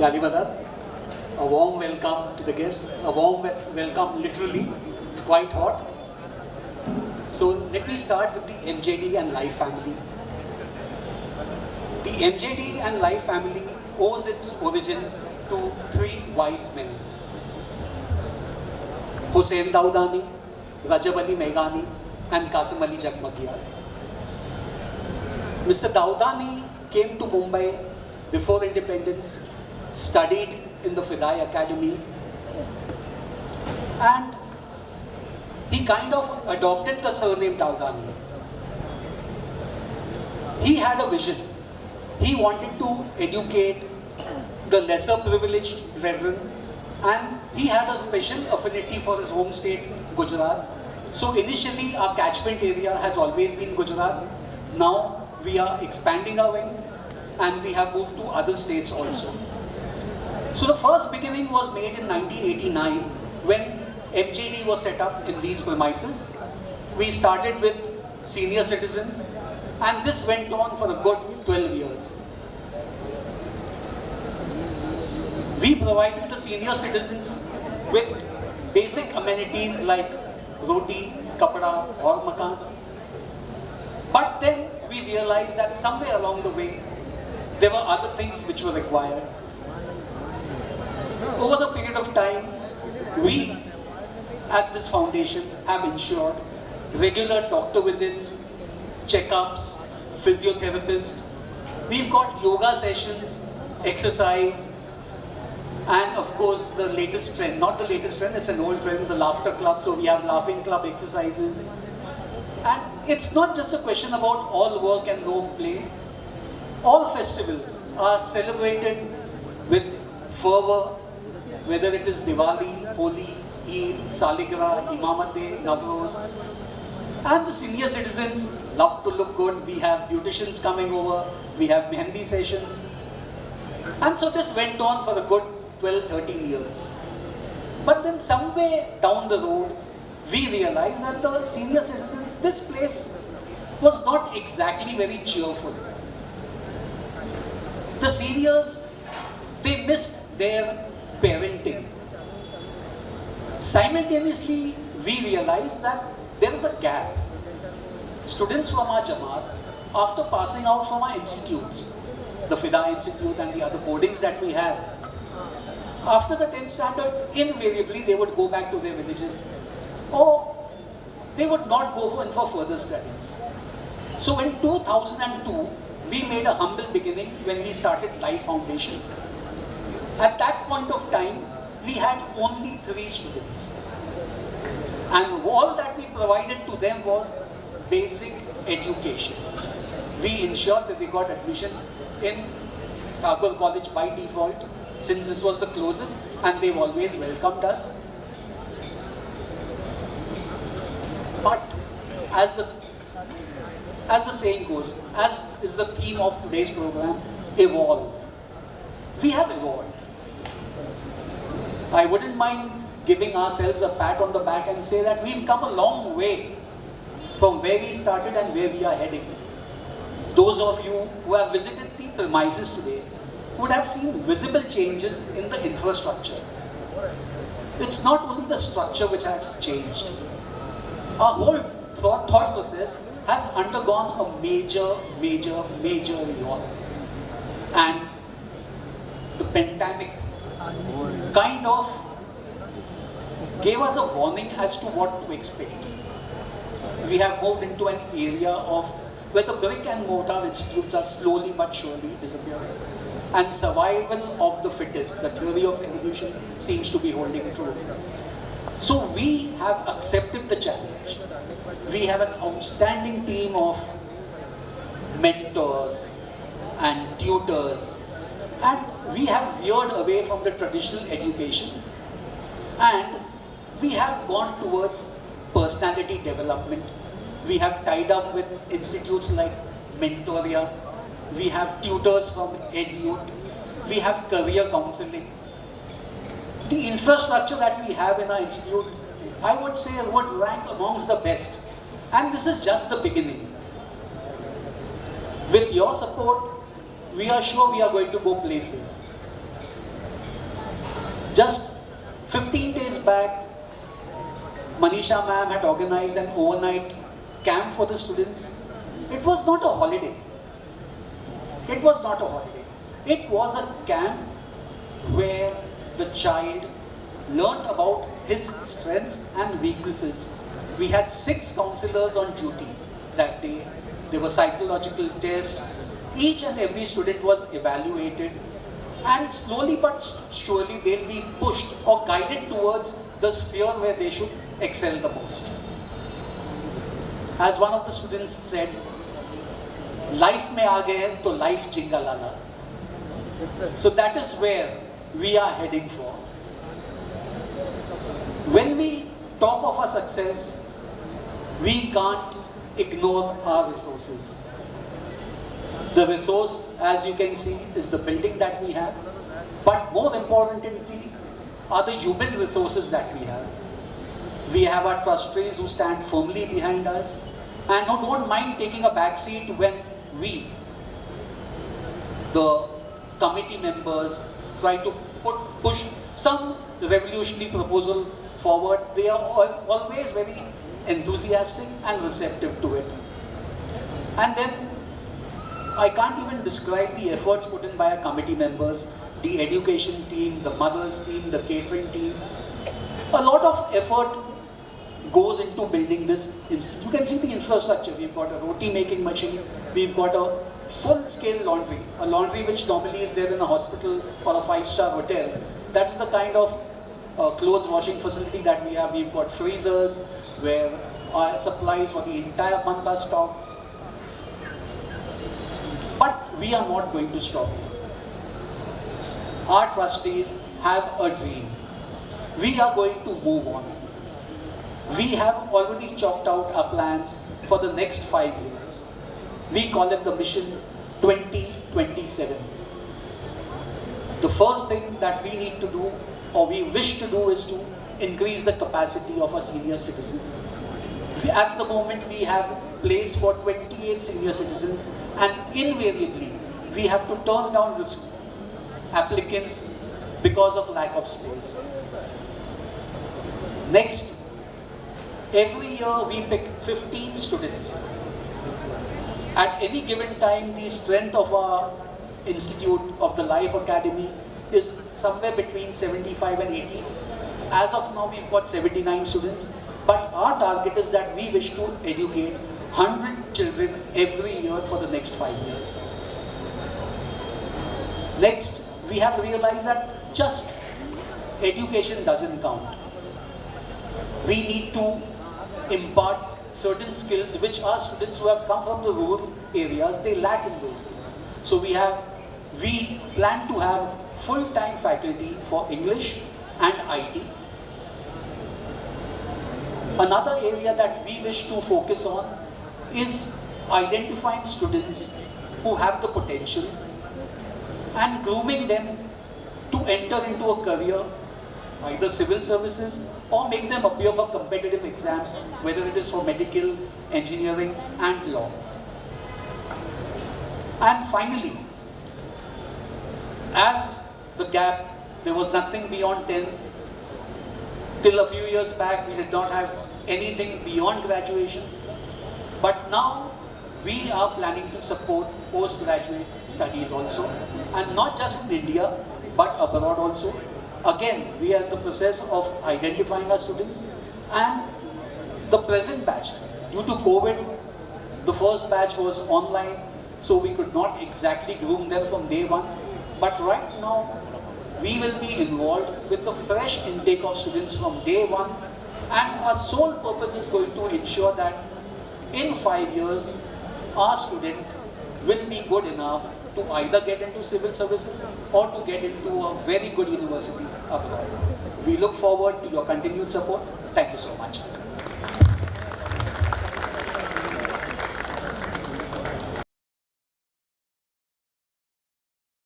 Dalivadat. A warm welcome to the guest. A warm welcome literally. It's quite hot. So let me start with the MJD and Life family. The MJD and Life family owes its origin to three wise men. Hussain Daudani, Rajab Ali Meghani and Qasim Ali Jagmagia. Mr. Daudani came to Mumbai before independence, studied in the Fidai Academy, and he kind of adopted the surname Daudani. He had a vision. He wanted to educate the lesser privileged brethren, and he had a special affinity for his home state, Gujarat. So initially our catchment area has always been Gujarat. Now we are expanding our wings and we have moved to other states also. So the first beginning was made in 1989 when MJD was set up in these premises. We started with senior citizens and this went on for a good 12 years. We provided the senior citizens with basic amenities like roti, kapda or makan. But then we realized that somewhere along the way there were other things which were required. Over the period of time, we at this foundation have ensured regular doctor visits, checkups, physiotherapists. We've got yoga sessions, exercise, and of course the latest trend, not the latest trend, it's an old trend, the laughter club. So we have laughing club exercises. And it's not just a question about all work and no play. All festivals are celebrated with fervor, whether it is Diwali, Holi, Eid, Saligra, Imamate, Navroz. And the senior citizens love to look good. We have beauticians coming over, we have mehendi sessions. And so this went on for a good 12, 13 years. But then somewhere down the road, we realized that the senior citizens, this place was not exactly very cheerful. The seniors, they missed their parenting. Simultaneously, we realized that there is a gap. Students from our Jamaat, after passing out from our institutes, the FIDA Institute and the other boardings that we have, after the 10th standard, invariably they would go back to their villages or they would not go in for further studies. So in 2002, we made a humble beginning when we started Life Foundation. At that point of time, we had only 3 students. And all that we provided to them was basic education. We ensured that they got admission in Tagore College by default, since this was the closest, and they've always welcomed us. But as the saying goes, as is the theme of today's program, evolve. We have evolved. I wouldn't mind giving ourselves a pat on the back and say that we've come a long way from where we started and where we are heading. Those of you who have visited the premises today would have seen visible changes in the infrastructure. It's not only the structure which has changed. Our whole thought process has undergone a major reorg. And the pandemic kind of gave us a warning as to what to expect. We have moved into an area of where the brick and mortar institutes are slowly but surely disappearing. And survival of the fittest, the theory of evolution, seems to be holding true. So we have accepted the challenge. We have an outstanding team of mentors and tutors, and we have veered away from the traditional education and we have gone towards personality development. We have tied up with institutes like Mentoria. We have tutors from EdYouth. We have career counseling. The infrastructure that we have in our institute, I would say, would rank amongst the best. And this is just the beginning. With your support, we are sure we are going to go places. Just 15 days back, Manisha ma'am had organized an overnight camp for the students. It was not a holiday. It was not a holiday. It was a camp where the child learned about his strengths and weaknesses. We had 6 counselors on duty that day. There were psychological tests. Each and every student was evaluated, and slowly but surely they'll be pushed or guided towards the sphere where they should excel the most. As one of the students said, life mein aa gaye hai, to life jinga lala. So that is where we are heading for. When we talk of our success, we can't ignore our resources. The resource, as you can see, is the building that we have. But more importantly, are the human resources that we have. We have our trustees who stand firmly behind us and who don't mind taking a back seat when we, the committee members, try to push some revolutionary proposal forward. They are always very enthusiastic and receptive to it. And then I can't even describe the efforts put in by our committee members, the education team, the mothers team, the catering team. A lot of effort goes into building this institute. You can see the infrastructure. We've got a roti making machine. We've got a full-scale laundry, a laundry which normally is there in a hospital or a 5-star hotel. That's the kind of clothes washing facility that we have. We've got freezers where our supplies for the entire month are stocked. But we are not going to stop here. Our trustees have a dream. We are going to move on. We have already chalked out our plans for the next 5 years. We call it the Mission 2027. The first thing that we need to do, or we wish to do, is to increase the capacity of our senior citizens. At the moment, we have place for 28 senior citizens, and invariably, we have to turn down applicants because of lack of space. Next, every year we pick 15 students. At any given time, the strength of our Institute of the Life Academy is somewhere between 75 and 80. As of now, we've got 79 students. But our target is that we wish to educate 100 children every year for the next 5 years. Next, we have realized that just education doesn't count. We need to impart certain skills which our students who have come from the rural areas, they lack in those skills. So we plan to have full-time faculty for English and IT. Another area that we wish to focus on is identifying students who have the potential and grooming them to enter into a career, either civil services, or make them appear for competitive exams, whether it is for medical, engineering, and law. And finally, as the gap, there was nothing beyond 10. Till a few years back, we did not have anything beyond graduation. But now, we are planning to support postgraduate studies also. And not just in India, but abroad also. Again, we are in the process of identifying our students. And the present batch, due to COVID, the first batch was online, so we could not exactly groom them from day one. But right now, we will be involved with the fresh intake of students from day one, and our sole purpose is going to ensure that in 5 years, our student will be good enough to either get into civil services or to get into a very good university abroad. We look forward to your continued support. Thank you so much.